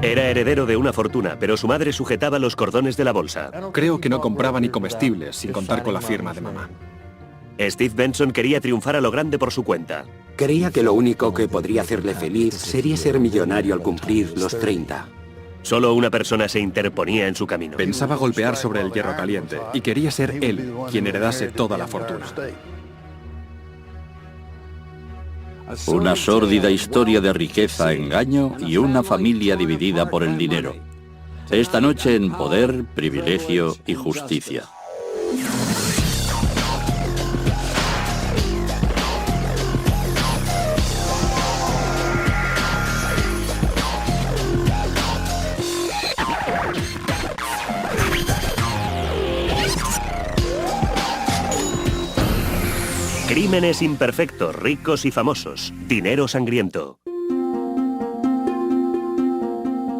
Era heredero de una fortuna, pero su madre sujetaba los cordones de la bolsa. Creo que no compraba ni comestibles, sin contar con la firma de mamá. Steve Benson quería triunfar a lo grande por su cuenta. Creía que lo único que podría hacerle feliz sería ser millonario al cumplir los 30. Solo una persona se interponía en su camino. Pensaba golpear sobre el hierro caliente y quería ser él quien heredase toda la fortuna. Una sórdida historia de riqueza, engaño y una familia dividida por el dinero. Esta noche en Poder, Privilegio y Justicia. Crímenes imperfectos, ricos y famosos. Dinero sangriento.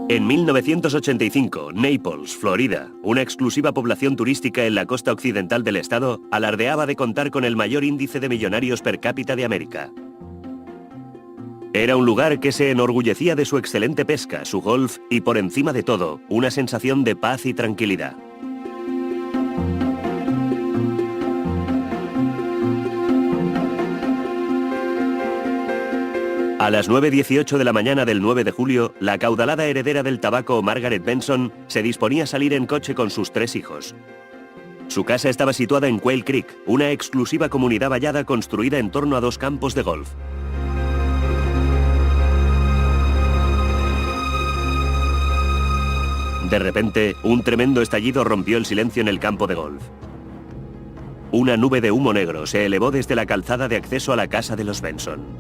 En 1985, Naples, Florida, una exclusiva población turística en la costa occidental del estado, alardeaba de contar con el mayor índice de millonarios per cápita de América. Era un lugar que se enorgullecía de su excelente pesca, su golf y, por encima de todo, una sensación de paz y tranquilidad. A las 9:18 de la mañana del 9 de julio, la acaudalada heredera del tabaco Margaret Benson se disponía a salir en coche con sus 3 hijos. Su casa estaba situada en Quail Creek, una exclusiva comunidad vallada construida en torno a 2 campos de golf. De repente, un tremendo estallido rompió el silencio en el campo de golf. Una nube de humo negro se elevó desde la calzada de acceso a la casa de los Benson.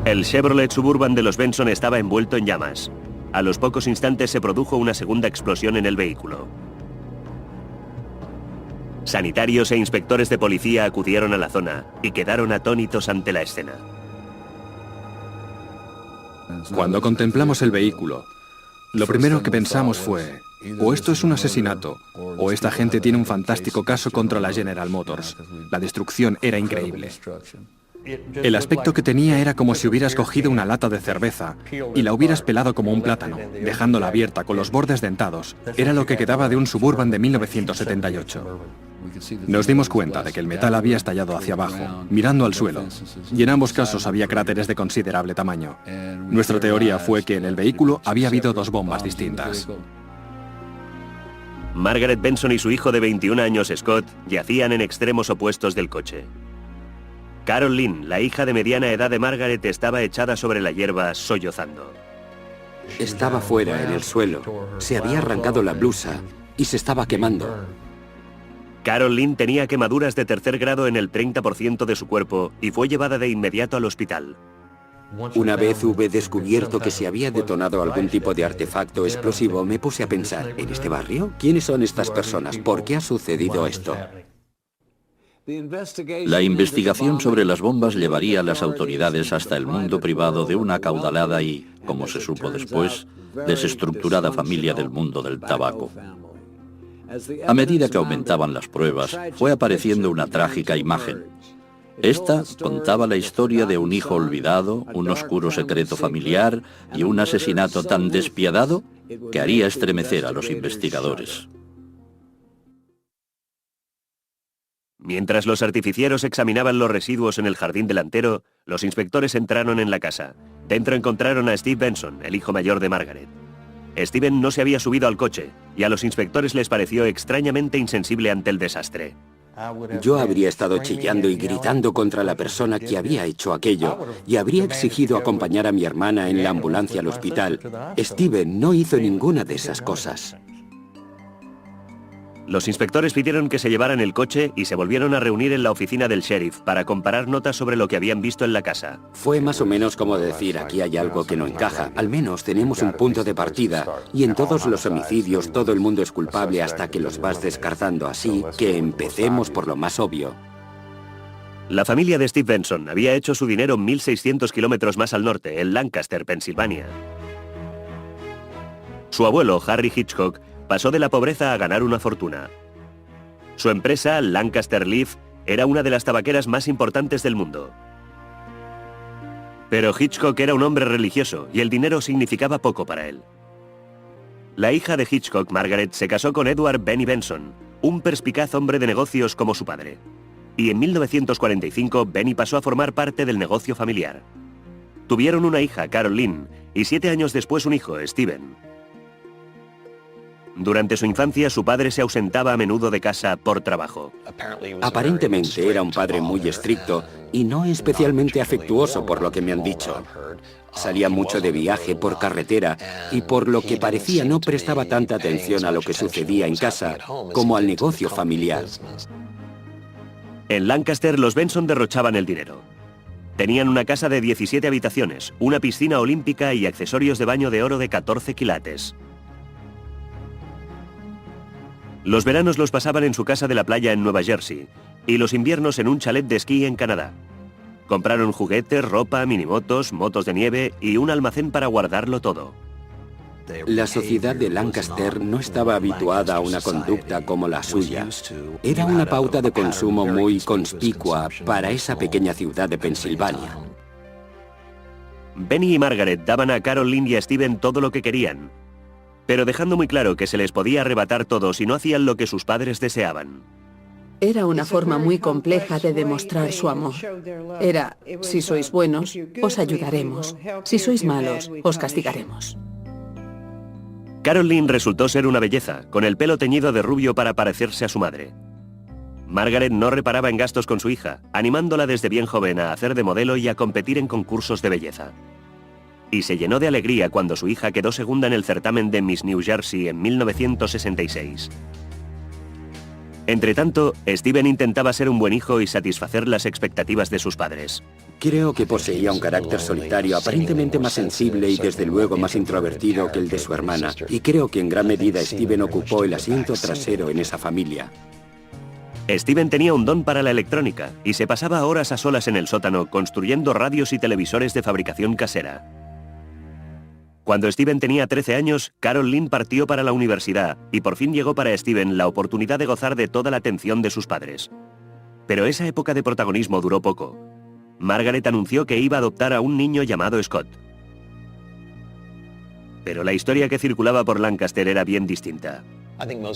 El Chevrolet Suburban de los Benson estaba envuelto en llamas. A los pocos instantes se produjo una segunda explosión en el vehículo. Sanitarios e inspectores de policía acudieron a la zona y quedaron atónitos ante la escena. Cuando contemplamos el vehículo, lo primero que pensamos fue, o esto es un asesinato, o esta gente tiene un fantástico caso contra la General Motors. La destrucción era increíble. El aspecto que tenía era como si hubieras cogido una lata de cerveza y la hubieras pelado como un plátano, dejándola abierta con los bordes dentados. Era lo que quedaba de un Suburban de 1978. Nos dimos cuenta de que el metal había estallado hacia abajo, mirando al suelo, y en ambos casos había cráteres de considerable tamaño. Nuestra teoría fue que en el vehículo había habido 2 bombas distintas. Margaret Benson y su hijo de 21 años, Scott, yacían en extremos opuestos del coche. Carol Lynn, la hija de mediana edad de Margaret, estaba echada sobre la hierba, sollozando. Estaba fuera, en el suelo. Se había arrancado la blusa y se estaba quemando. Carol Lynn tenía quemaduras de 3er grado en el 30% de su cuerpo y fue llevada de inmediato al hospital. Una vez hube descubierto que se había detonado algún tipo de artefacto explosivo, me puse a pensar, ¿en este barrio? ¿Quiénes son estas personas? ¿Por qué ha sucedido esto? La investigación sobre las bombas llevaría a las autoridades hasta el mundo privado de una acaudalada y, como se supo después, desestructurada familia del mundo del tabaco. A medida que aumentaban las pruebas, fue apareciendo una trágica imagen. Esta contaba la historia de un hijo olvidado, un oscuro secreto familiar y un asesinato tan despiadado que haría estremecer a los investigadores. Mientras los artificieros examinaban los residuos en el jardín delantero, los inspectores entraron en la casa. Dentro encontraron a Steve Benson, el hijo mayor de Margaret. Steven no se había subido al coche, y a los inspectores les pareció extrañamente insensible ante el desastre. Yo habría estado chillando y gritando contra la persona que había hecho aquello, y habría exigido acompañar a mi hermana en la ambulancia al hospital. Steven no hizo ninguna de esas cosas. Los inspectores pidieron que se llevaran el coche y se volvieron a reunir en la oficina del sheriff para comparar notas sobre lo que habían visto en la casa. Fue más o menos como decir, aquí hay algo que no encaja. Al menos tenemos un punto de partida, y en todos los homicidios todo el mundo es culpable hasta que los vas descartando, así que empecemos por lo más obvio. La familia de Steve Benson había hecho su dinero 1.600 kilómetros más al norte, en Lancaster, Pensilvania. Su abuelo, Harry Hitchcock, pasó de la pobreza a ganar una fortuna. Su empresa, Lancaster Leaf, era una de las tabaqueras más importantes del mundo. Pero Hitchcock era un hombre religioso y el dinero significaba poco para él. La hija de Hitchcock, Margaret, se casó con Edward Benny Benson, un perspicaz hombre de negocios como su padre. Y en 1945 Benny pasó a formar parte del negocio familiar. Tuvieron una hija, Carol Lynn, y 7 años después un hijo, Steven. Durante su infancia, su padre se ausentaba a menudo de casa por trabajo. Aparentemente era un padre muy estricto y no especialmente afectuoso, por lo que me han dicho. Salía mucho de viaje por carretera y por lo que parecía no prestaba tanta atención a lo que sucedía en casa como al negocio familiar. En Lancaster, los Benson derrochaban el dinero. Tenían una casa de 17 habitaciones, una piscina olímpica y accesorios de baño de oro de 14 quilates. Los veranos los pasaban en su casa de la playa en Nueva Jersey y los inviernos en un chalet de esquí en Canadá. Compraron juguetes, ropa, minimotos, motos de nieve y un almacén para guardarlo todo. La sociedad de Lancaster no estaba habituada a una conducta como la suya. Era una pauta de consumo muy conspicua para esa pequeña ciudad de Pensilvania. Benny y Margaret daban a Carol Lynn y a Steven todo lo que querían, pero dejando muy claro que se les podía arrebatar todo si no hacían lo que sus padres deseaban. Era una forma muy compleja de demostrar su amor. Era, si sois buenos, os ayudaremos. Si sois malos, os castigaremos. Carol Lynn resultó ser una belleza, con el pelo teñido de rubio para parecerse a su madre. Margaret no reparaba en gastos con su hija, animándola desde bien joven a hacer de modelo y a competir en concursos de belleza. Y se llenó de alegría cuando su hija quedó segunda en el certamen de Miss New Jersey en 1966. Entretanto, Steven intentaba ser un buen hijo y satisfacer las expectativas de sus padres. Creo que poseía un carácter solitario, aparentemente más sensible y desde luego más introvertido que el de su hermana. Y creo que en gran medida Steven ocupó el asiento trasero en esa familia. Steven tenía un don para la electrónica y se pasaba horas a solas en el sótano construyendo radios y televisores de fabricación casera. Cuando Steven tenía 13 años, Carol Lynn partió para la universidad y por fin llegó para Steven la oportunidad de gozar de toda la atención de sus padres. Pero esa época de protagonismo duró poco. Margaret anunció que iba a adoptar a un niño llamado Scott. Pero la historia que circulaba por Lancaster era bien distinta.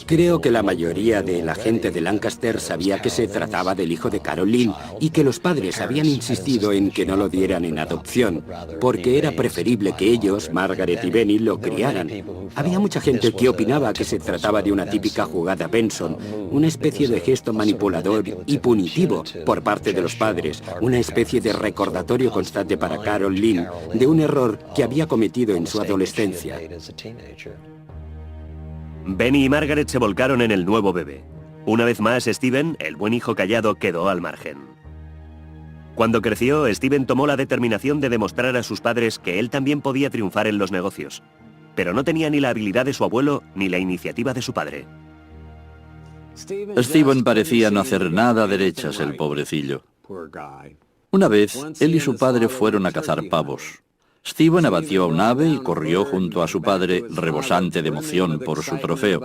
Creo que la mayoría de la gente de Lancaster sabía que se trataba del hijo de Carol Lynn y que los padres habían insistido en que no lo dieran en adopción, porque era preferible que ellos, Margaret y Benny, lo criaran. Había mucha gente que opinaba que se trataba de una típica jugada Benson, una especie de gesto manipulador y punitivo por parte de los padres, una especie de recordatorio constante para Carol Lynn de un error que había cometido en su adolescencia. Benny y Margaret se volcaron en el nuevo bebé. Una vez más, Steven, el buen hijo callado, quedó al margen. Cuando creció, Steven tomó la determinación de demostrar a sus padres que él también podía triunfar en los negocios, pero no tenía ni la habilidad de su abuelo ni la iniciativa de su padre. Steven parecía no hacer nada a derechas, el pobrecillo. Una vez, él y su padre fueron a cazar pavos. Steven abatió a un ave y corrió junto a su padre, rebosante de emoción por su trofeo.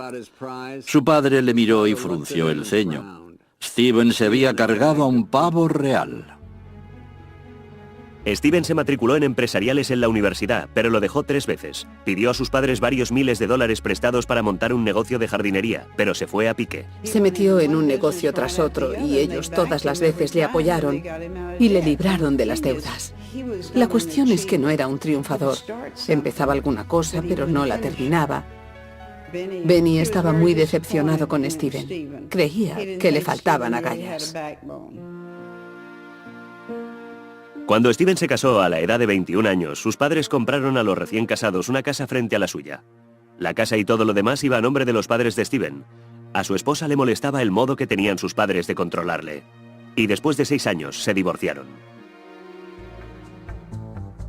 Su padre le miró y frunció el ceño. Steven se había cargado a un pavo real. Steven se matriculó en empresariales en la universidad, pero lo dejó 3 veces. Pidió a sus padres varios miles de dólares prestados para montar un negocio de jardinería, pero se fue a pique. Se metió en un negocio tras otro y ellos todas las veces le apoyaron y le libraron de las deudas. La cuestión es que no era un triunfador. Empezaba alguna cosa, pero no la terminaba. Benny estaba muy decepcionado con Steven. Creía que le faltaban agallas. Cuando Steven se casó a la edad de 21 años, sus padres compraron a los recién casados una casa frente a la suya. La casa y todo lo demás iba a nombre de los padres de Steven. A su esposa le molestaba el modo que tenían sus padres de controlarle. Y después de 6 años se divorciaron.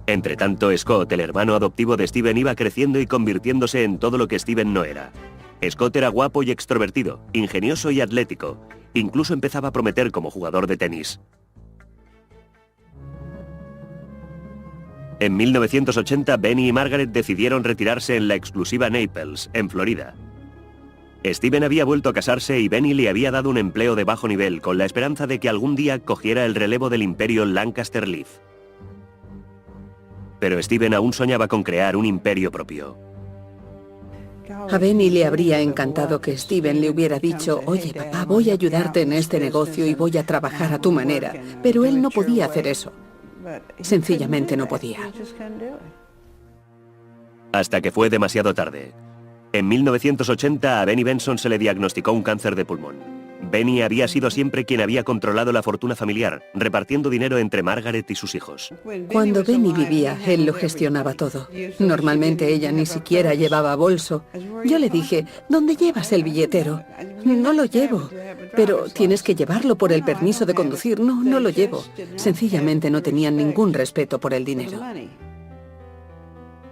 Entretanto, Scott, el hermano adoptivo de Steven, iba creciendo y convirtiéndose en todo lo que Steven no era. Scott era guapo y extrovertido, ingenioso y atlético. Incluso empezaba a prometer como jugador de tenis. En 1980, Benny y Margaret decidieron retirarse en la exclusiva Naples, en Florida. Steven había vuelto a casarse y Benny le había dado un empleo de bajo nivel con la esperanza de que algún día cogiera el relevo del imperio Lancaster Leaf. Pero Steven aún soñaba con crear un imperio propio. A Benny le habría encantado que Steven le hubiera dicho: oye, papá, voy a ayudarte en este negocio y voy a trabajar a tu manera. Pero él no podía hacer eso. Sencillamente no podía. Hasta que fue demasiado tarde. En 1980 a Benny Benson se le diagnosticó un cáncer de pulmón. Benny había sido siempre quien había controlado la fortuna familiar, repartiendo dinero entre Margaret y sus hijos. Cuando Benny vivía, él lo gestionaba todo. Normalmente ella ni siquiera llevaba bolso. Yo le dije: ¿dónde llevas el billetero? No lo llevo. Pero tienes que llevarlo por el permiso de conducir. No, no lo llevo. Sencillamente no tenían ningún respeto por el dinero.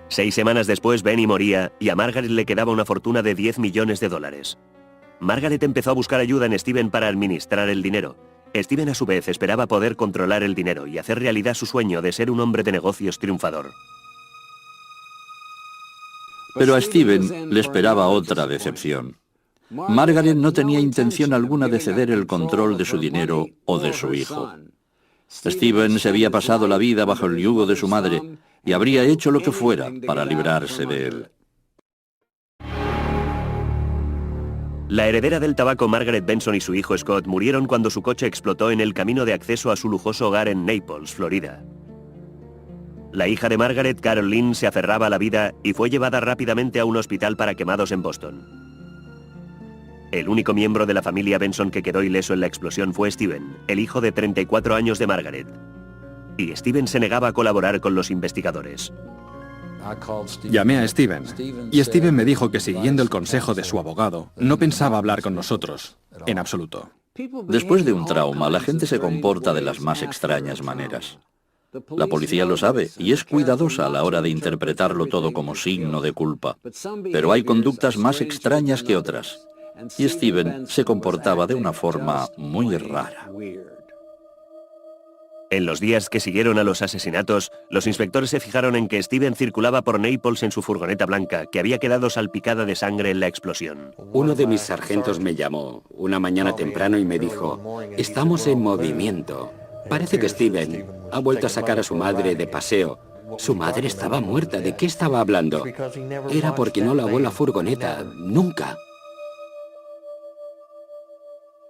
6 semanas después, Benny moría y a Margaret le quedaba una fortuna de $10 millones. Margaret empezó a buscar ayuda en Steven para administrar el dinero. Steven, a su vez, esperaba poder controlar el dinero y hacer realidad su sueño de ser un hombre de negocios triunfador. Pero a Steven le esperaba otra decepción. Margaret no tenía intención alguna de ceder el control de su dinero o de su hijo. Steven se había pasado la vida bajo el yugo de su madre y habría hecho lo que fuera para librarse de él. La heredera del tabaco Margaret Benson y su hijo Scott murieron cuando su coche explotó en el camino de acceso a su lujoso hogar en Naples, Florida. La hija de Margaret, Carol Lynn, se aferraba a la vida y fue llevada rápidamente a un hospital para quemados en Boston. El único miembro de la familia Benson que quedó ileso en la explosión fue Steven, el hijo de 34 años de Margaret. Y Steven se negaba a colaborar con los investigadores. Llamé a Steven, y Steven me dijo que, siguiendo el consejo de su abogado, no pensaba hablar con nosotros, en absoluto. Después de un trauma, la gente se comporta de las más extrañas maneras. La policía lo sabe y es cuidadosa a la hora de interpretarlo todo como signo de culpa. Pero hay conductas más extrañas que otras. Y Steven se comportaba de una forma muy rara. En los días que siguieron a los asesinatos, los inspectores se fijaron en que Steven circulaba por Naples en su furgoneta blanca, que había quedado salpicada de sangre en la explosión. Uno de mis sargentos me llamó una mañana temprano y me dijo: estamos en movimiento. Parece que Steven ha vuelto a sacar a su madre de paseo. Su madre estaba muerta. ¿De qué estaba hablando? Era porque no lavó la furgoneta. Nunca.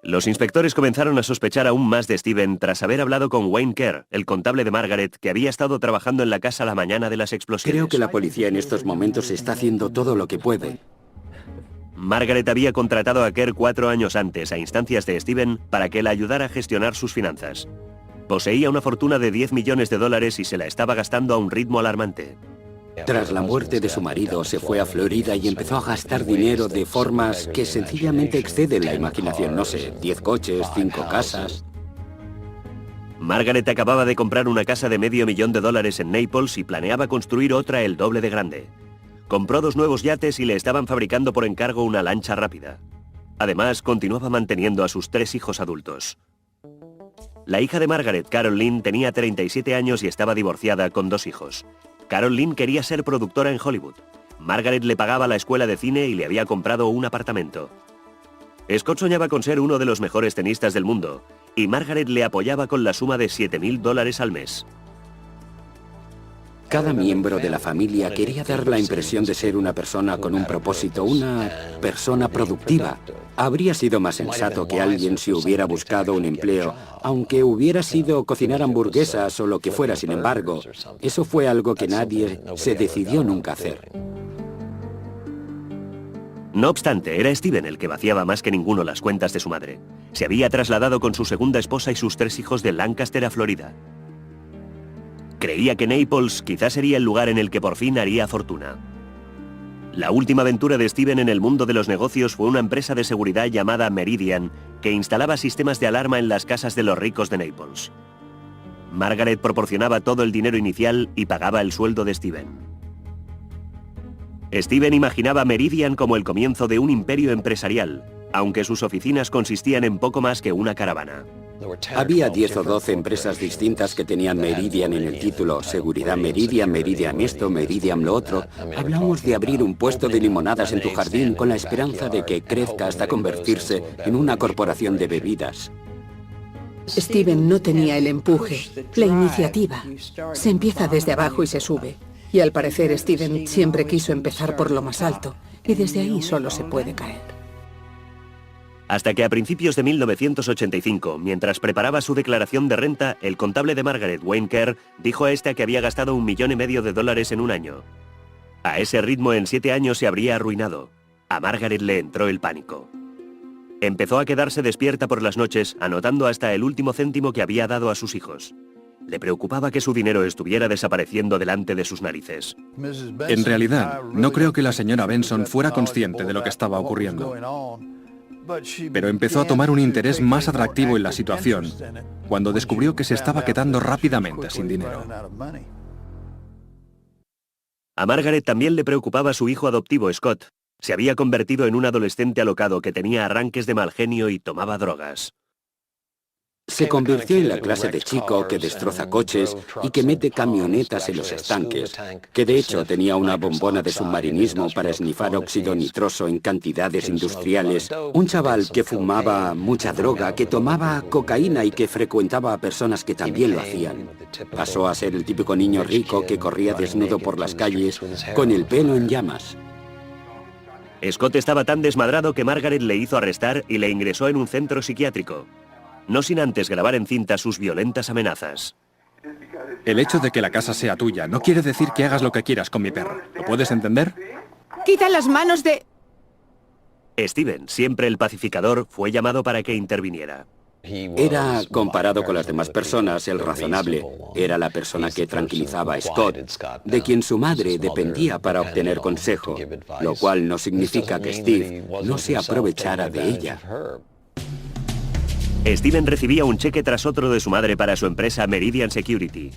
Los inspectores comenzaron a sospechar aún más de Steven tras haber hablado con Wayne Kerr, el contable de Margaret, que había estado trabajando en la casa la mañana de las explosiones. Creo que la policía en estos momentos está haciendo todo lo que puede. Margaret había contratado a Kerr 4 años antes, a instancias de Steven, para que la ayudara a gestionar sus finanzas. Poseía una fortuna de $10 millones y se la estaba gastando a un ritmo alarmante. Tras la muerte de su marido, se fue a Florida y empezó a gastar dinero de formas que sencillamente exceden la imaginación. No sé, 10 coches, 5 casas. Margaret acababa de comprar una casa de $500,000 en Naples y planeaba construir otra el doble de grande. Compró 2 nuevos yates y le estaban fabricando por encargo una lancha rápida. Además, continuaba manteniendo a sus 3 hijos adultos. La hija de Margaret, Carol Lynn, tenía 37 años y estaba divorciada con 2 hijos. Carol Lynn quería ser productora en Hollywood. Margaret le pagaba la escuela de cine y le había comprado un apartamento. Scott soñaba con ser uno de los mejores tenistas del mundo, y Margaret le apoyaba con la suma de $7,000 al mes. Cada miembro de la familia quería dar la impresión de ser una persona con un propósito, una persona productiva. Habría sido más sensato que alguien se hubiera buscado un empleo, aunque hubiera sido cocinar hamburguesas o lo que fuera. Sin embargo, eso fue algo que nadie se decidió nunca hacer. No obstante, era Steven el que vaciaba más que ninguno las cuentas de su madre. Se había trasladado con su segunda esposa y sus 3 hijos de Lancaster a Florida. Creía que Naples quizás sería el lugar en el que por fin haría fortuna. La última aventura de Steven en el mundo de los negocios fue una empresa de seguridad llamada Meridian, que instalaba sistemas de alarma en las casas de los ricos de Naples. Margaret proporcionaba todo el dinero inicial y pagaba el sueldo de Steven. Steven imaginaba Meridian como el comienzo de un imperio empresarial, aunque sus oficinas consistían en poco más que una caravana. Había 10 o 12 empresas distintas que tenían Meridian en el título. Seguridad Meridian, Meridian esto, Meridian lo otro. Hablamos de abrir un puesto de limonadas en tu jardín con la esperanza de que crezca hasta convertirse en una corporación de bebidas. Steven no tenía el empuje, la iniciativa. Se empieza desde abajo y se sube. Y al parecer Steven siempre quiso empezar por lo más alto, y desde ahí solo se puede caer. Hasta que a principios de 1985, mientras preparaba su declaración de renta, el contable de Margaret, Wayne Kerr, dijo a esta que había gastado $1,5 millones en un año. A ese ritmo, en 7 años se habría arruinado. A Margaret le entró el pánico. Empezó a quedarse despierta por las noches, anotando hasta el último céntimo que había dado a sus hijos. Le preocupaba que su dinero estuviera desapareciendo delante de sus narices. En realidad, no creo que la señora Benson fuera consciente de lo que estaba ocurriendo. Pero empezó a tomar un interés más atractivo en la situación cuando descubrió que se estaba quedando rápidamente sin dinero. A Margaret también le preocupaba su hijo adoptivo, Scott. Se había convertido en un adolescente alocado que tenía arranques de mal genio y tomaba drogas. Se convirtió en la clase de chico que destroza coches y que mete camionetas en los estanques, que de hecho tenía una bombona de submarinismo para esnifar óxido nitroso en cantidades industriales, un chaval que fumaba mucha droga, que tomaba cocaína y que frecuentaba a personas que también lo hacían. Pasó a ser el típico niño rico que corría desnudo por las calles con el pelo en llamas. Scott estaba tan desmadrado que Margaret le hizo arrestar y le ingresó en un centro psiquiátrico. No sin antes grabar en cinta sus violentas amenazas. El hecho de que la casa sea tuya no quiere decir que hagas lo que quieras con mi perro. ¿Lo puedes entender? ¡Quita las manos de...! Steven, siempre el pacificador, fue llamado para que interviniera. Era, comparado con las demás personas, el razonable. Era la persona que tranquilizaba a Scott, de quien su madre dependía para obtener consejo, lo cual no significa que Steve no se aprovechara de ella. Steven recibía un cheque tras otro de su madre para su empresa Meridian Security.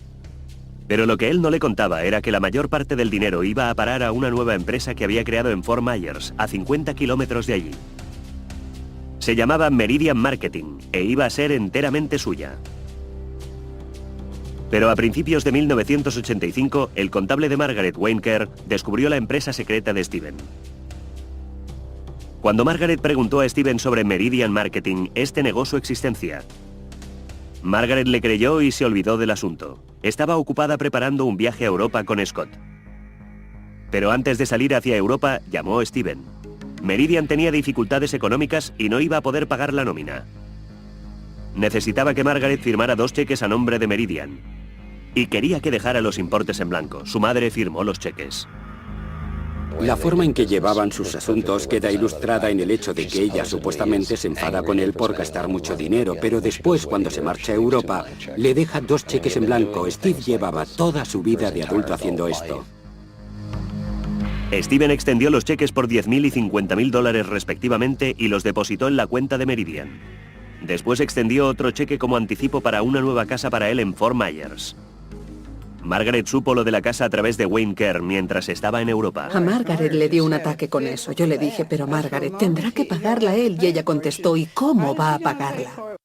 Pero lo que él no le contaba era que la mayor parte del dinero iba a parar a una nueva empresa que había creado en Fort Myers, a 50 kilómetros de allí. Se llamaba Meridian Marketing e iba a ser enteramente suya. Pero a principios de 1985, el contable de Margaret, Wayne Kerr, descubrió la empresa secreta de Steven. Cuando Margaret preguntó a Steven sobre Meridian Marketing, este negó su existencia. Margaret le creyó y se olvidó del asunto. Estaba ocupada preparando un viaje a Europa con Scott. Pero antes de salir hacia Europa, llamó a Steven. Meridian tenía dificultades económicas y no iba a poder pagar la nómina. Necesitaba que Margaret firmara 2 cheques a nombre de Meridian. Y quería que dejara los importes en blanco. Su madre firmó los cheques. La forma en que llevaban sus asuntos queda ilustrada en el hecho de que ella supuestamente se enfada con él por gastar mucho dinero, pero después, cuando se marcha a Europa, le deja 2 cheques en blanco. Steve llevaba toda su vida de adulto haciendo esto. Steven extendió los cheques por $10,000 y $50,000 respectivamente y los depositó en la cuenta de Meridian. Después extendió otro cheque como anticipo para una nueva casa para él en Fort Myers. Margaret supo lo de la casa a través de Wayne Kerr mientras estaba en Europa. A Margaret le dio un ataque con eso. Yo le dije, pero Margaret, tendrá que pagarla él. Y ella contestó, ¿y cómo va a pagarla?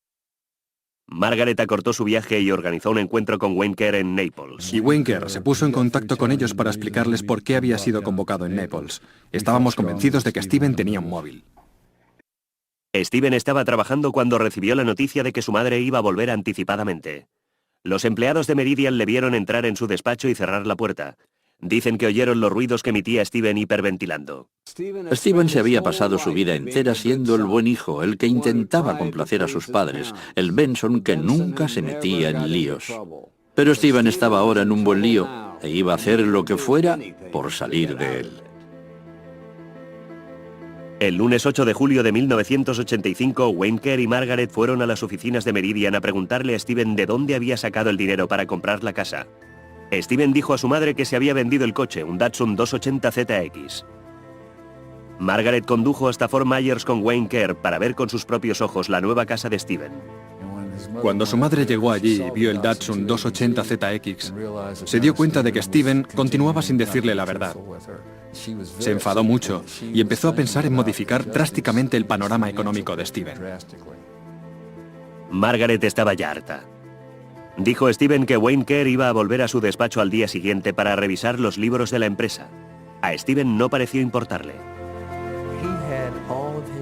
Margaret acortó su viaje y organizó un encuentro con Wayne Kerr en Naples. Y Wayne Kerr se puso en contacto con ellos para explicarles por qué había sido convocado en Naples. Estábamos convencidos de que Steven tenía un móvil. Steven estaba trabajando cuando recibió la noticia de que su madre iba a volver anticipadamente. Los empleados de Meridian le vieron entrar en su despacho y cerrar la puerta. Dicen que oyeron los ruidos que emitía Steven hiperventilando. Steven se había pasado su vida entera siendo el buen hijo, el que intentaba complacer a sus padres, el Benson que nunca se metía en líos. Pero Steven estaba ahora en un buen lío e iba a hacer lo que fuera por salir de él. El lunes 8 de julio de 1985, Wayne Kerr y Margaret fueron a las oficinas de Meridian a preguntarle a Steven de dónde había sacado el dinero para comprar la casa. Steven dijo a su madre que se había vendido el coche, un Datsun 280 ZX. Margaret condujo hasta Fort Myers con Wayne Kerr para ver con sus propios ojos la nueva casa de Steven. Cuando su madre llegó allí y vio el Datsun 280 ZX, se dio cuenta de que Steven continuaba sin decirle la verdad. Se enfadó mucho y empezó a pensar en modificar drásticamente el panorama económico de Steven. Margaret estaba ya harta. Dijo Steven que Wayne Kerr iba a volver a su despacho al día siguiente para revisar los libros de la empresa. A Steven no pareció importarle.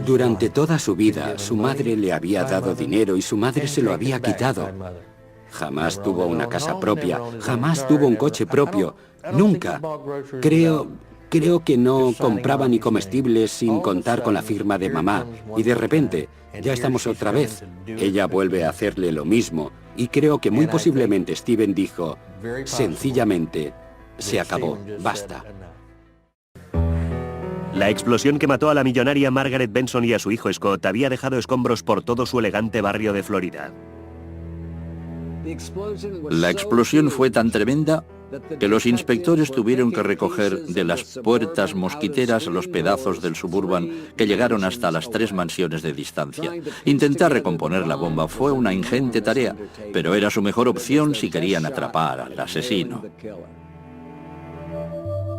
Durante toda su vida, su madre le había dado dinero y su madre se lo había quitado. Jamás tuvo una casa propia, jamás tuvo un coche propio, nunca. Creo que no compraba ni comestibles sin contar con la firma de mamá. Y de repente, ya estamos otra vez. Ella vuelve a hacerle lo mismo. Y creo que muy posiblemente Steven dijo, sencillamente, se acabó, basta. La explosión que mató a la millonaria Margaret Benson y a su hijo Scott había dejado escombros por todo su elegante barrio de Florida. La explosión fue tan tremenda que los inspectores tuvieron que recoger de las puertas mosquiteras los pedazos del Suburban que llegaron hasta las 3 mansiones de distancia. Intentar recomponer la bomba fue una ingente tarea, pero era su mejor opción si querían atrapar al asesino.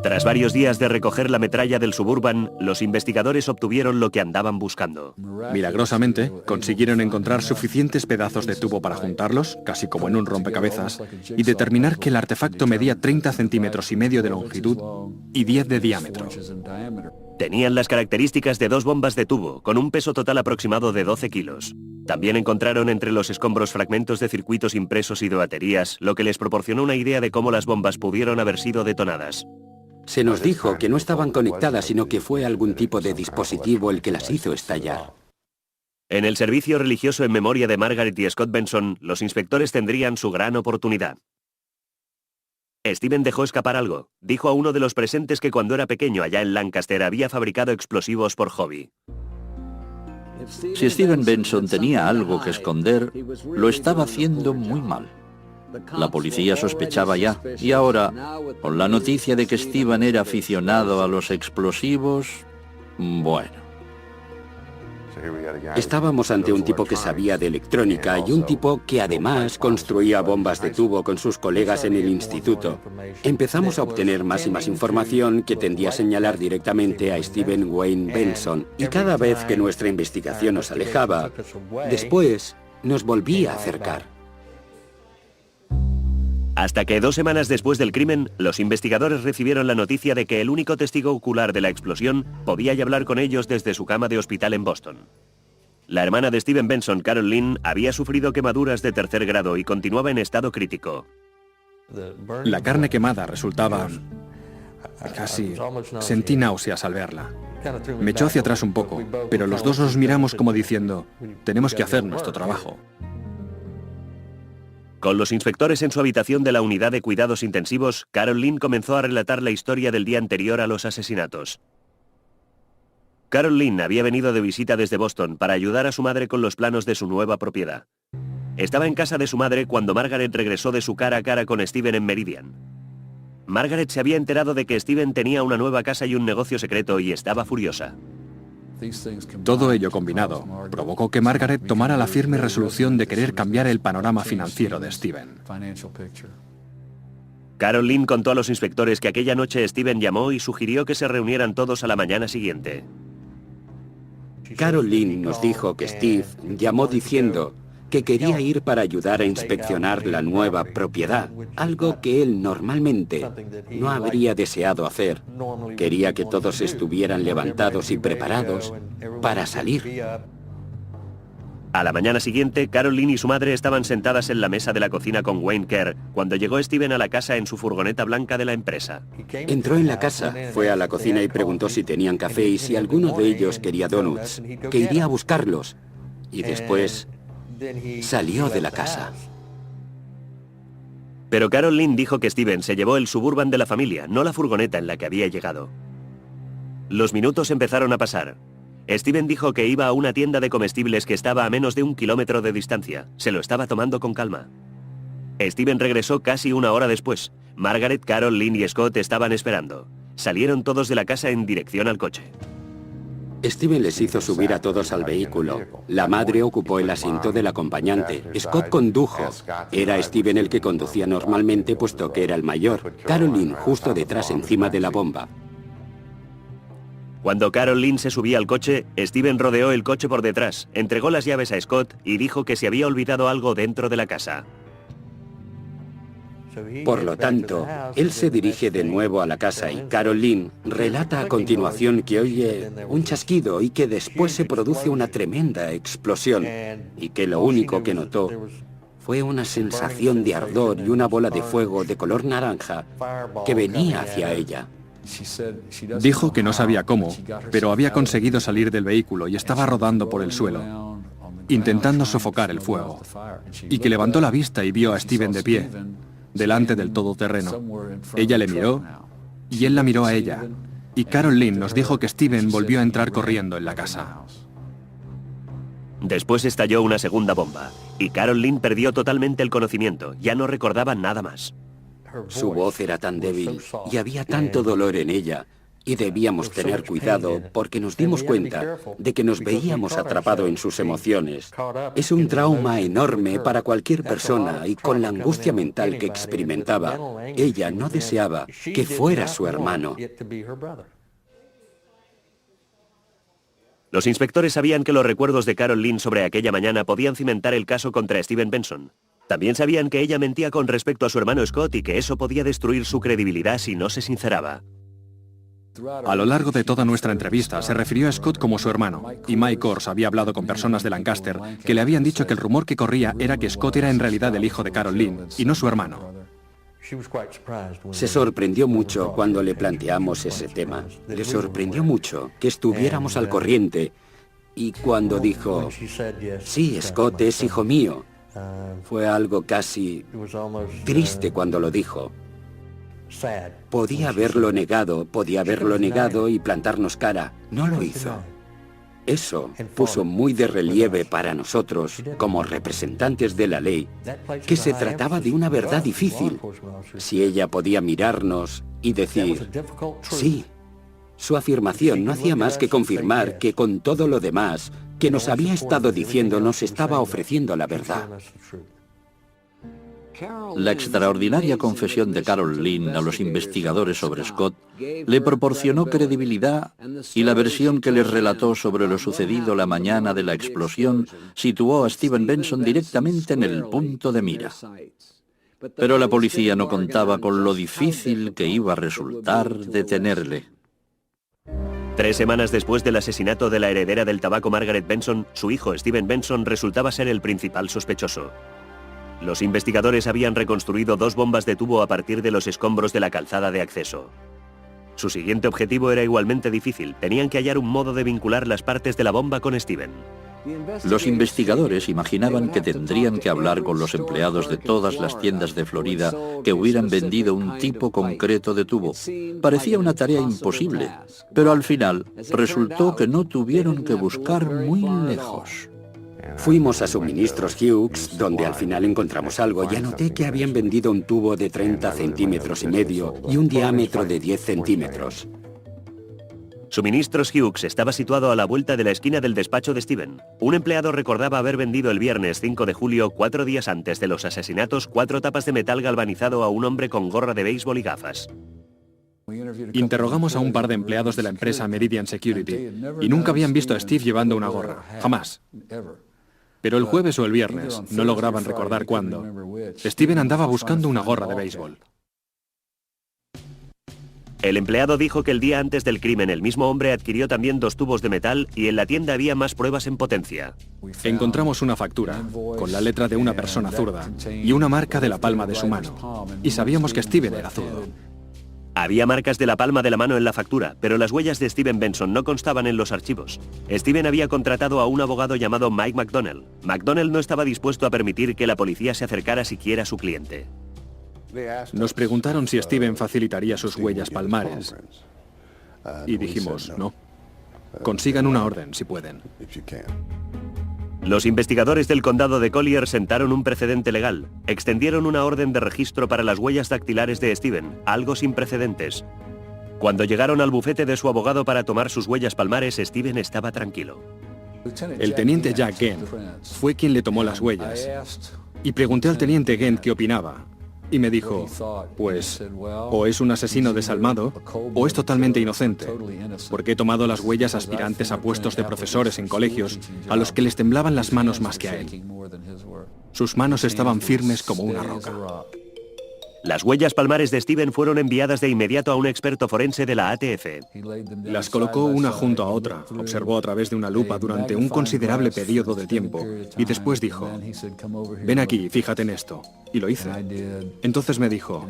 Tras varios días de recoger la metralla del Suburban, los investigadores obtuvieron lo que andaban buscando. Milagrosamente, consiguieron encontrar suficientes pedazos de tubo para juntarlos, casi como en un rompecabezas, y determinar que el artefacto medía 30 centímetros y medio de longitud y 10 de diámetro. Tenían las características de 2 bombas de tubo, con un peso total aproximado de 12 kilos. También encontraron entre los escombros fragmentos de circuitos impresos y de baterías, lo que les proporcionó una idea de cómo las bombas pudieron haber sido detonadas. Se nos dijo que no estaban conectadas, sino que fue algún tipo de dispositivo el que las hizo estallar. En el servicio religioso en memoria de Margaret y Scott Benson, los inspectores tendrían su gran oportunidad. Steven dejó escapar algo. Dijo a uno de los presentes que cuando era pequeño allá en Lancaster había fabricado explosivos por hobby. Si Steven Benson tenía algo que esconder, lo estaba haciendo muy mal. La policía sospechaba ya, y ahora, con la noticia de que Steven era aficionado a los explosivos, bueno. Estábamos ante un tipo que sabía de electrónica y un tipo que además construía bombas de tubo con sus colegas en el instituto. Empezamos a obtener más y más información que tendía a señalar directamente a Steven Wayne Benson, y cada vez que nuestra investigación nos alejaba, después nos volvía a acercar. Hasta que 2 semanas después del crimen, los investigadores recibieron la noticia de que el único testigo ocular de la explosión podía hablar con ellos desde su cama de hospital en Boston. La hermana de Steven Benson, Carol Lynn, había sufrido quemaduras de 3er grado y continuaba en estado crítico. La carne quemada resultaba... casi... sentí náuseas al verla. Me echó hacia atrás un poco, pero los dos nos miramos como diciendo, tenemos que hacer nuestro trabajo. Con los inspectores en su habitación de la unidad de cuidados intensivos, Carol Lynn comenzó a relatar la historia del día anterior a los asesinatos. Carol Lynn había venido de visita desde Boston para ayudar a su madre con los planos de su nueva propiedad. Estaba en casa de su madre cuando Margaret regresó de su cara a cara con Steven en Meridian. Margaret se había enterado de que Steven tenía una nueva casa y un negocio secreto y estaba furiosa. Todo ello combinado provocó que Margaret tomara la firme resolución de querer cambiar el panorama financiero de Steven. Carol Lynn contó a los inspectores que aquella noche Steven llamó y sugirió que se reunieran todos a la mañana siguiente. Carol Lynn nos dijo que Steve llamó diciendo que quería ir para ayudar a inspeccionar la nueva propiedad, algo que él normalmente no habría deseado hacer. Quería que todos estuvieran levantados y preparados para salir. A la mañana siguiente, Carol Lynn y su madre estaban sentadas en la mesa de la cocina con Wayne Kerr cuando llegó Steven a la casa en su furgoneta blanca de la empresa. Entró en la casa, fue a la cocina y preguntó si tenían café y si alguno de ellos quería donuts, que iría a buscarlos. Y después salió de la casa. Pero Carol Lynn dijo que Steven se llevó el Suburban de la familia, no la furgoneta en la que había llegado. Los minutos empezaron a pasar. Steven dijo que iba a una tienda de comestibles que estaba a menos de 1 kilómetro de distancia. Se lo estaba tomando con calma. Steven regresó casi 1 hora después. Margaret, Carol, Lynn y Scott estaban esperando. Salieron todos de la casa en dirección al coche. Steven les hizo subir a todos al vehículo. La madre ocupó el asiento del acompañante. Scott condujo. Era Steven el que conducía normalmente, puesto que era el mayor. Carol Lynn justo detrás, encima de la bomba. Cuando Carol Lynn se subía al coche, Steven rodeó el coche por detrás, entregó las llaves a Scott y dijo que se había olvidado algo dentro de la casa. Por lo tanto, él se dirige de nuevo a la casa y Carol Lynn relata a continuación que oye un chasquido y que después se produce una tremenda explosión y que lo único que notó fue una sensación de ardor y una bola de fuego de color naranja que venía hacia ella. Dijo que no sabía cómo, pero había conseguido salir del vehículo y estaba rodando por el suelo, intentando sofocar el fuego, y que levantó la vista y vio a Steven de pie, delante del todoterreno. Ella le miró y él la miró a ella, y Carol Lynn nos dijo que Steven volvió a entrar corriendo en la casa. Después estalló una segunda bomba, y Carol Lynn perdió totalmente el conocimiento, ya no recordaba nada más. Su voz era tan débil y había tanto dolor en ella, y debíamos tener cuidado porque nos dimos cuenta de que nos veíamos atrapados en sus emociones. Es un trauma enorme para cualquier persona y con la angustia mental que experimentaba, ella no deseaba que fuera su hermano. Los inspectores sabían que los recuerdos de Carol Lynn sobre aquella mañana podían cimentar el caso contra Steven Benson. También sabían que ella mentía con respecto a su hermano Scott y que eso podía destruir su credibilidad si no se sinceraba. A lo largo de toda nuestra entrevista se refirió a Scott como su hermano, y Mike Kors había hablado con personas de Lancaster que le habían dicho que el rumor que corría era que Scott era en realidad el hijo de Carol Lynn y no su hermano. Se sorprendió mucho cuando le planteamos ese tema. Le sorprendió mucho que estuviéramos al corriente, y cuando dijo, sí, Scott es hijo mío, fue algo casi triste cuando lo dijo. Podía haberlo negado y plantarnos cara. No lo hizo. Eso puso muy de relieve para nosotros, como representantes de la ley, que se trataba de una verdad difícil. Si ella podía mirarnos y decir, sí, su afirmación no hacía más que confirmar que con todo lo demás que nos había estado diciendo nos estaba ofreciendo la verdad. La extraordinaria confesión de Carol Lynn a los investigadores sobre Scott le proporcionó credibilidad, y la versión que les relató sobre lo sucedido la mañana de la explosión situó a Steven Benson directamente en el punto de mira. Pero la policía no contaba con lo difícil que iba a resultar detenerle. 3 semanas después del asesinato de la heredera del tabaco Margaret Benson, su hijo Steven Benson resultaba ser el principal sospechoso. Los investigadores habían reconstruido 2 bombas de tubo a partir de los escombros de la calzada de acceso. Su siguiente objetivo era igualmente difícil. Tenían que hallar un modo de vincular las partes de la bomba con Steven. Los investigadores imaginaban que tendrían que hablar con los empleados de todas las tiendas de Florida que hubieran vendido un tipo concreto de tubo. Parecía una tarea imposible, pero al final resultó que no tuvieron que buscar muy lejos. Fuimos a Suministros Hughes, donde al final encontramos algo, y anoté que habían vendido un tubo de 30 centímetros y medio y un diámetro de 10 centímetros. Suministros Hughes estaba situado a la vuelta de la esquina del despacho de Steven. Un empleado recordaba haber vendido el viernes 5 de julio, 4 días antes de los asesinatos, 4 tapas de metal galvanizado a un hombre con gorra de béisbol y gafas. Interrogamos a un par de empleados de la empresa Meridian Security y nunca habían visto a Steve llevando una gorra, jamás. Pero el jueves o el viernes, no lograban recordar cuándo, Steven andaba buscando una gorra de béisbol. El empleado dijo que el día antes del crimen el mismo hombre adquirió también 2 tubos de metal y en la tienda había más pruebas en potencia. Encontramos una factura, con la letra de una persona zurda y una marca de la palma de su mano, y sabíamos que Steven era zurdo. Había marcas de la palma de la mano en la factura, pero las huellas de Steven Benson no constaban en los archivos. Steven había contratado a un abogado llamado Mike McDonnell. McDonnell no estaba dispuesto a permitir que la policía se acercara siquiera a su cliente. Nos preguntaron si Steven facilitaría sus huellas palmares, y dijimos no. Consigan una orden si pueden. Los investigadores del condado de Collier sentaron un precedente legal. Extendieron una orden de registro para las huellas dactilares de Steven, algo sin precedentes. Cuando llegaron al bufete de su abogado para tomar sus huellas palmares, Steven estaba tranquilo. El teniente Jack Gent fue quien le tomó las huellas, y pregunté al teniente Gent qué opinaba, y me dijo, pues, o es un asesino desalmado, o es totalmente inocente, porque he tomado las huellas a aspirantes a puestos de profesores en colegios, a los que les temblaban las manos más que a él. Sus manos estaban firmes como una roca. Las huellas palmares de Steven fueron enviadas de inmediato a un experto forense de la ATF. Las colocó una junto a otra, observó a través de una lupa durante un considerable periodo de tiempo y después dijo, ven aquí, fíjate en esto. Y lo hice. Entonces me dijo,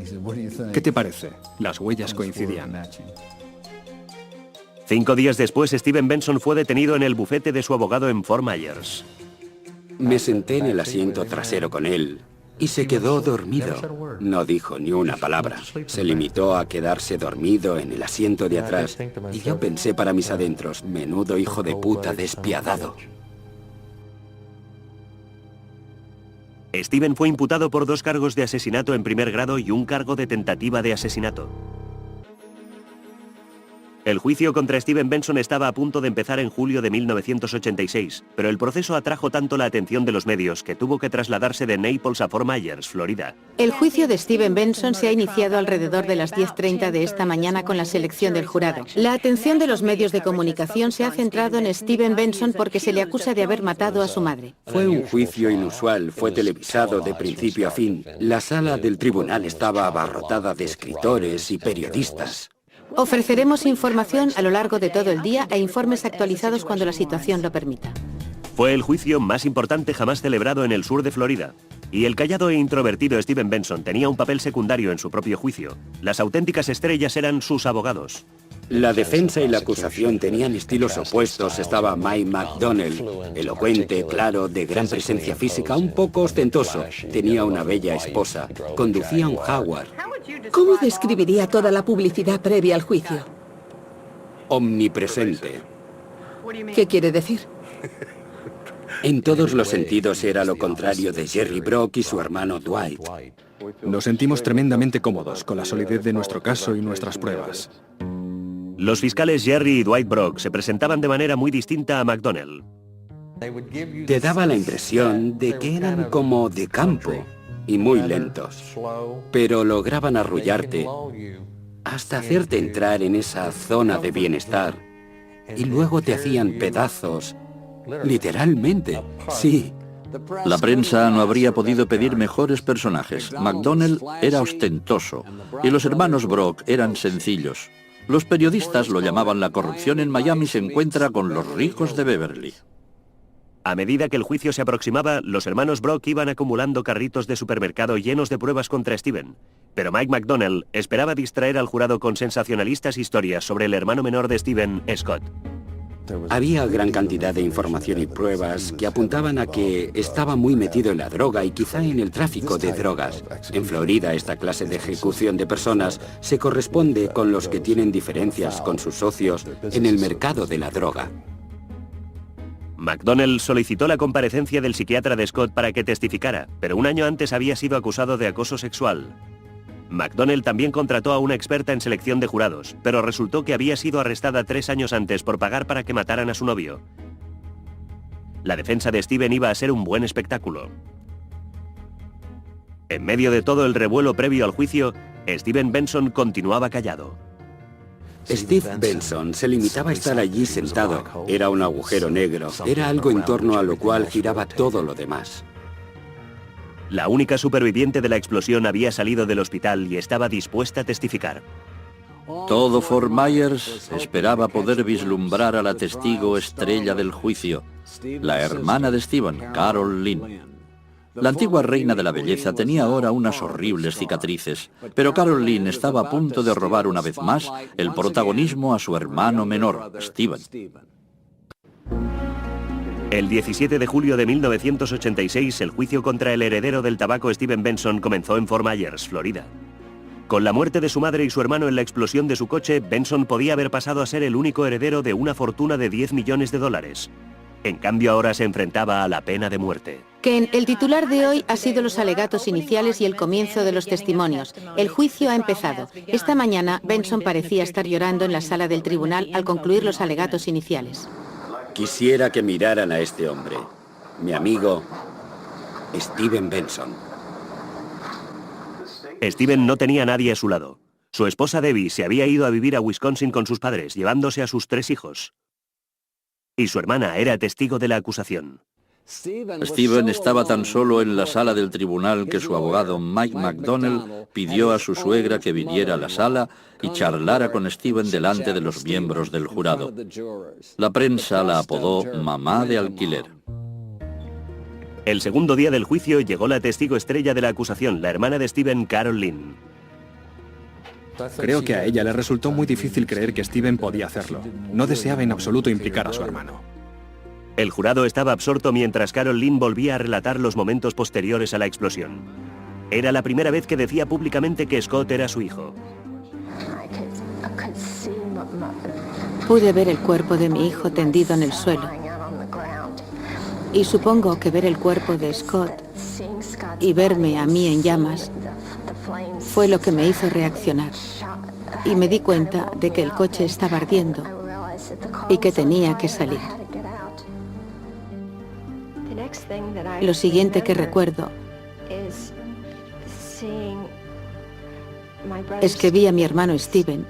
¿qué te parece? Las huellas coincidían. 5 días después, Steven Benson fue detenido en el bufete de su abogado en Fort Myers. Me senté en el asiento trasero con él y se quedó dormido. No dijo ni una palabra. Se limitó a quedarse dormido en el asiento de atrás. Y yo pensé para mis adentros, menudo hijo de puta despiadado. Steven fue imputado por 2 cargos de asesinato en primer grado y un cargo de tentativa de asesinato. El juicio contra Steven Benson estaba a punto de empezar en julio de 1986, pero el proceso atrajo tanto la atención de los medios que tuvo que trasladarse de Naples a Fort Myers, Florida. El juicio de Steven Benson se ha iniciado alrededor de las 10:30 de esta mañana con la selección del jurado. La atención de los medios de comunicación se ha centrado en Steven Benson porque se le acusa de haber matado a su madre. Fue un juicio inusual, fue televisado de principio a fin. La sala del tribunal estaba abarrotada de escritores y periodistas. Ofreceremos información a lo largo de todo el día e informes actualizados cuando la situación lo permita. Fue el juicio más importante jamás celebrado en el sur de Florida. Y el callado e introvertido Steven Benson tenía un papel secundario en su propio juicio. Las auténticas estrellas eran sus abogados. La defensa y la acusación tenían estilos opuestos. Estaba Mike McDonnell, elocuente, claro, de gran presencia física, un poco ostentoso. Tenía una bella esposa. Conducía un Jaguar. ¿Cómo describiría toda la publicidad previa al juicio? Omnipresente. ¿Qué quiere decir? En todos los sentidos era lo contrario de Jerry Brock y su hermano Dwight. Nos sentimos tremendamente cómodos con la solidez de nuestro caso y nuestras pruebas. Los fiscales Jerry y Dwight Brock se presentaban de manera muy distinta a McDonnell. Te daba la impresión de que eran como de campo y muy lentos, pero lograban arrullarte hasta hacerte entrar en esa zona de bienestar y luego te hacían pedazos, literalmente, sí. La prensa no habría podido pedir mejores personajes. McDonnell era ostentoso y los hermanos Brock eran sencillos. Los periodistas lo llamaban la corrupción en Miami se encuentra con los ricos de Beverly. A medida que el juicio se aproximaba, los hermanos Brock iban acumulando carritos de supermercado llenos de pruebas contra Steven. Pero Mike McDonnell esperaba distraer al jurado con sensacionalistas historias sobre el hermano menor de Steven, Scott. Había gran cantidad de información y pruebas que apuntaban a que estaba muy metido en la droga y quizá en el tráfico de drogas. En Florida, esta clase de ejecución de personas se corresponde con los que tienen diferencias con sus socios en el mercado de la droga. McDonnell solicitó la comparecencia del psiquiatra de Scott para que testificara, pero un año antes había sido acusado de acoso sexual. McDonnell también contrató a una experta en selección de jurados, pero resultó que había sido arrestada 3 años antes por pagar para que mataran a su novio. La defensa de Steven iba a ser un buen espectáculo. En medio de todo el revuelo previo al juicio, Steven Benson continuaba callado. Steve Benson se limitaba a estar allí sentado. Era un agujero negro. Era algo en torno a lo cual giraba todo lo demás. La única superviviente de la explosión había salido del hospital y estaba dispuesta a testificar. Todo Fort Myers esperaba poder vislumbrar a la testigo estrella del juicio, la hermana de Steven, Carol Lynn. La antigua reina de la belleza tenía ahora unas horribles cicatrices, pero Carol Lynn estaba a punto de robar una vez más el protagonismo a su hermano menor, Steven. El 17 de julio de 1986, el juicio contra el heredero del tabaco Steven Benson comenzó en Fort Myers, Florida. Con la muerte de su madre y su hermano en la explosión de su coche, Benson podía haber pasado a ser el único heredero de una fortuna de $10 millones. En cambio, ahora se enfrentaba a la pena de muerte. Ken, el titular de hoy ha sido los alegatos iniciales y el comienzo de los testimonios. El juicio ha empezado. Esta mañana, Benson parecía estar llorando en la sala del tribunal al concluir los alegatos iniciales. Quisiera que miraran a este hombre, mi amigo Steven Benson. Steven no tenía a nadie a su lado. Su esposa Debbie se había ido a vivir a Wisconsin con sus padres, llevándose a sus 3 hijos. Y su hermana era testigo de la acusación. Steven estaba tan solo en la sala del tribunal que su abogado Mike McDonnell pidió a su suegra que viniera a la sala y charlara con Steven delante de los miembros del jurado. La prensa la apodó Mamá de Alquiler. El segundo día del juicio llegó la testigo estrella de la acusación, la hermana de Steven, Carol Lynn. Creo que a ella le resultó muy difícil creer que Steven podía hacerlo. No deseaba en absoluto implicar a su hermano. El jurado estaba absorto mientras Carol Lynn volvía a relatar los momentos posteriores a la explosión. Era la primera vez que decía públicamente que Scott era su hijo. Pude ver el cuerpo de mi hijo tendido en el suelo. Y supongo que ver el cuerpo de Scott y verme a mí en llamas fue lo que me hizo reaccionar. Y me di cuenta de que el coche estaba ardiendo y que tenía que salir. Lo siguiente que recuerdo es que vi a mi hermano Steven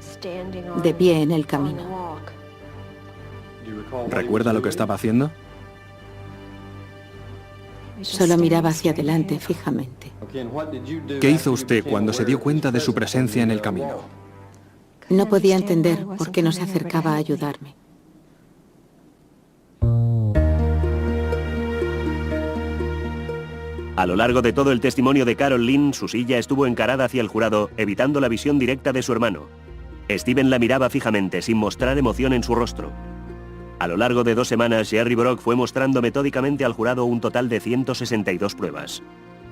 de pie en el camino. ¿Recuerda lo que estaba haciendo? Solo miraba hacia adelante fijamente. ¿Qué hizo usted cuando se dio cuenta de su presencia en el camino? No podía entender por qué no se acercaba a ayudarme. A lo largo de todo el testimonio de Carol Lynn, su silla estuvo encarada hacia el jurado, evitando la visión directa de su hermano. Steven la miraba fijamente, sin mostrar emoción en su rostro. A lo largo de 2 semanas, Jerry Brock fue mostrando metódicamente al jurado un total de 162 pruebas.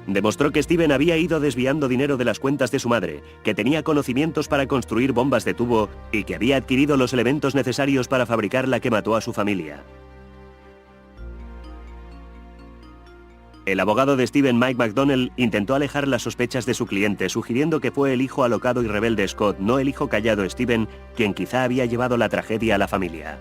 Demostró que Steven había ido desviando dinero de las cuentas de su madre, que tenía conocimientos para construir bombas de tubo y que había adquirido los elementos necesarios para fabricar la que mató a su familia. El abogado de Steven, Mike McDonnell, intentó alejar las sospechas de su cliente, sugiriendo que fue el hijo alocado y rebelde Scott, no el hijo callado Steven, quien quizá había llevado la tragedia a la familia.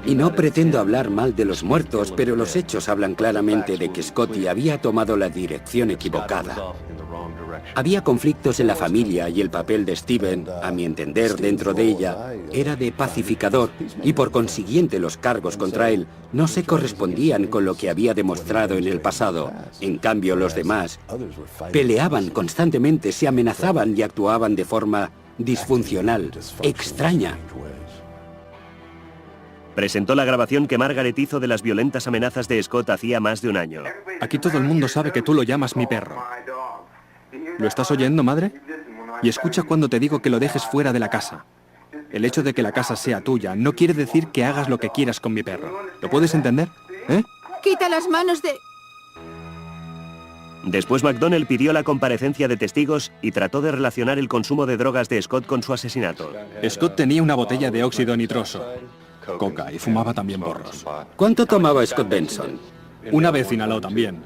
Y no pretendo hablar mal de los muertos, pero los hechos hablan claramente de que Scotty había tomado la dirección equivocada. Había conflictos en la familia y el papel de Steven, a mi entender, dentro de ella, era de pacificador y por consiguiente los cargos contra él no se correspondían con lo que había demostrado en el pasado. En cambio, los demás peleaban constantemente, se amenazaban y actuaban de forma disfuncional, extraña. Presentó la grabación que Margaret hizo de las violentas amenazas de Scott hacía más de un año. Aquí todo el mundo sabe que tú lo llamas mi perro. ¿Lo estás oyendo, madre? Y escucha cuando te digo que lo dejes fuera de la casa. El hecho de que la casa sea tuya no quiere decir que hagas lo que quieras con mi perro. ¿Lo puedes entender? ¿Eh? ¡Quita las manos de...! Después McDonnell pidió la comparecencia de testigos y trató de relacionar el consumo de drogas de Scott con su asesinato. Scott tenía una botella de óxido nitroso, coca y fumaba también porros. ¿Cuánto tomaba Scott Benson? Una vez inhaló también.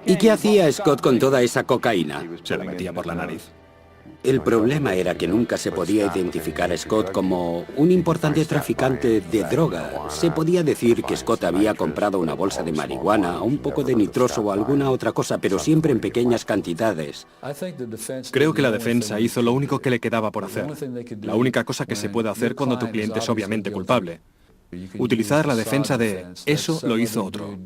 ¿Y qué hacía Scott con toda esa cocaína? Se la metía por la nariz. El problema era que nunca se podía identificar a Scott como un importante traficante de droga. Se podía decir que Scott había comprado una bolsa de marihuana, un poco de nitroso o alguna otra cosa, pero siempre en pequeñas cantidades. Creo que la defensa hizo lo único que le quedaba por hacer. La única cosa que se puede hacer cuando tu cliente es obviamente culpable. Utilizar la defensa de eso lo hizo otro.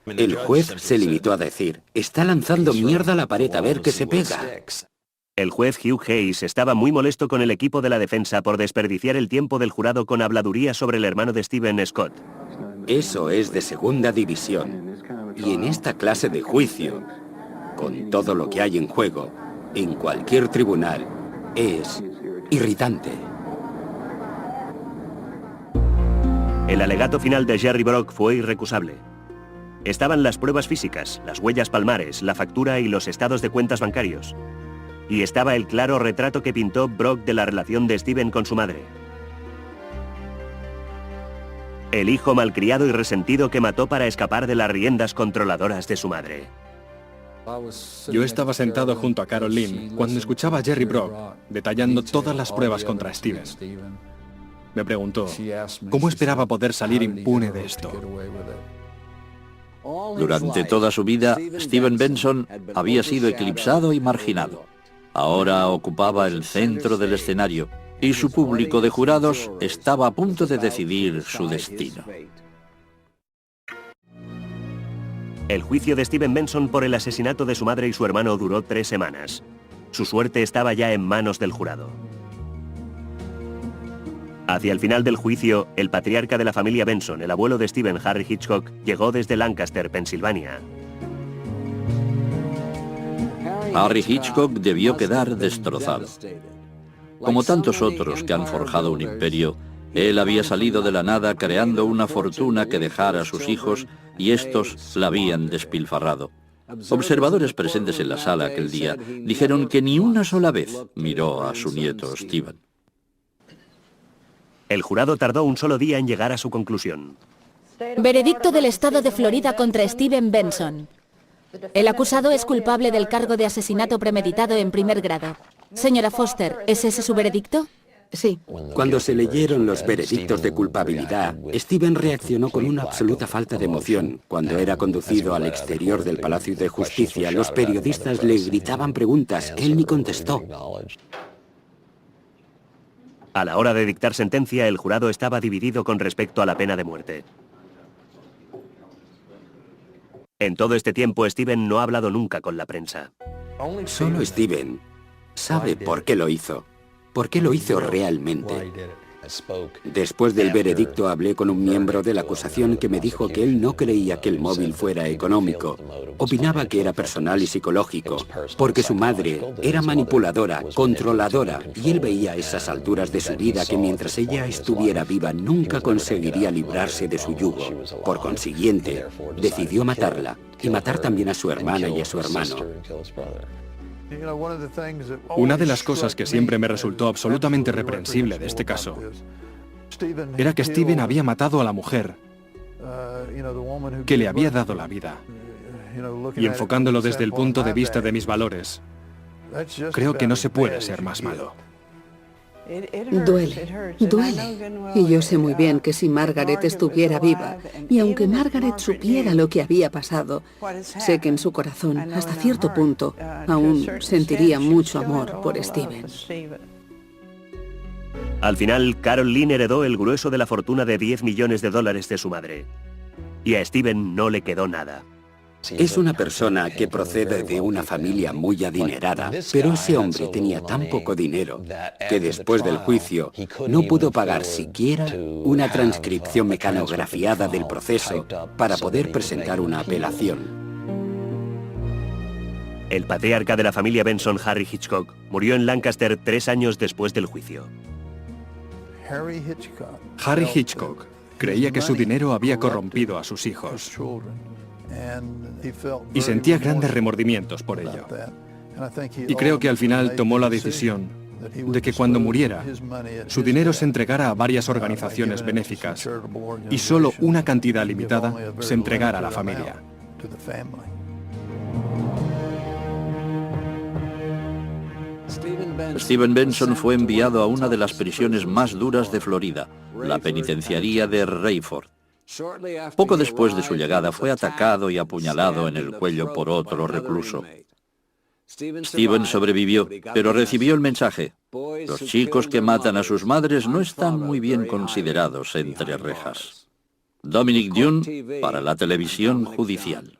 El juez se limitó a decir, está lanzando mierda a la pared a ver qué se pega. El juez Hugh Hayes estaba muy molesto con el equipo de la defensa por desperdiciar el tiempo del jurado con habladuría sobre el hermano de Steven, Scott. Eso es de segunda división. Y en esta clase de juicio, con todo lo que hay en juego, en cualquier tribunal, es irritante. El alegato final de Jerry Brock fue irrecusable. Estaban las pruebas físicas, las huellas palmares, la factura y los estados de cuentas bancarios. Y estaba el claro retrato que pintó Brock de la relación de Steven con su madre. El hijo malcriado y resentido que mató para escapar de las riendas controladoras de su madre. Yo estaba sentado junto a Carol Lynn cuando escuchaba a Jerry Brock detallando todas las pruebas contra Steven. Me preguntó, ¿cómo esperaba poder salir impune de esto? Durante toda su vida, Steven Benson había sido eclipsado y marginado. Ahora ocupaba el centro del escenario y su público de jurados estaba a punto de decidir su destino. El juicio de Steven Benson por el asesinato de su madre y su hermano duró 3 semanas. Su suerte estaba ya en manos del jurado. Hacia el final del juicio, el patriarca de la familia Benson, el abuelo de Steven, Harry Hitchcock, llegó desde Lancaster, Pensilvania. Harry Hitchcock debió quedar destrozado. Como tantos otros que han forjado un imperio, él había salido de la nada creando una fortuna que dejara a sus hijos y estos la habían despilfarrado. Observadores presentes en la sala aquel día dijeron que ni una sola vez miró a su nieto Steven. El jurado tardó un solo día en llegar a su conclusión. Veredicto del Estado de Florida contra Steven Benson. El acusado es culpable del cargo de asesinato premeditado en primer grado. Señora Foster, ¿es ese su veredicto? Sí. Cuando se leyeron los veredictos de culpabilidad, Steven reaccionó con una absoluta falta de emoción. Cuando era conducido al exterior del Palacio de Justicia, los periodistas le gritaban preguntas. Él ni contestó. A la hora de dictar sentencia, el jurado estaba dividido con respecto a la pena de muerte. En todo este tiempo, Steven no ha hablado nunca con la prensa. Solo Steven sabe por qué lo hizo. ¿Por qué lo hizo realmente? Después del veredicto hablé con un miembro de la acusación que me dijo que él no creía que el móvil fuera económico. Opinaba que era personal y psicológico, porque su madre era manipuladora, controladora, y él veía a esas alturas de su vida que mientras ella estuviera viva nunca conseguiría librarse de su yugo. Por consiguiente, decidió matarla, y matar también a su hermana y a su hermano. Una de las cosas que siempre me resultó absolutamente reprensible de este caso era que Steven había matado a la mujer que le había dado la vida. Y enfocándolo desde el punto de vista de mis valores, creo que no se puede ser más malo. Duele, duele. Y yo sé muy bien que si Margaret estuviera viva, y aunque Margaret supiera lo que había pasado, sé que en su corazón, hasta cierto punto, aún sentiría mucho amor por Steven. Al final, Carol Lynn heredó el grueso de la fortuna de $10 millones de su madre. Y a Steven no le quedó nada. Es una persona que procede de una familia muy adinerada, pero ese hombre tenía tan poco dinero que después del juicio no pudo pagar siquiera una transcripción mecanografiada del proceso para poder presentar una apelación. El patriarca de la familia Benson, Harry Hitchcock, murió en Lancaster 3 años después del juicio. Harry Hitchcock creía que su dinero había corrompido a sus hijos y sentía grandes remordimientos por ello. Y creo que al final tomó la decisión de que cuando muriera, su dinero se entregara a varias organizaciones benéficas y solo una cantidad limitada se entregara a la familia. Steven Benson fue enviado a una de las prisiones más duras de Florida, la penitenciaría de Rayford. Poco después de su llegada fue atacado y apuñalado en el cuello por otro recluso. Steven sobrevivió, pero recibió el mensaje: los chicos que matan a sus madres no están muy bien considerados entre rejas. Dominic Dunne para la televisión judicial.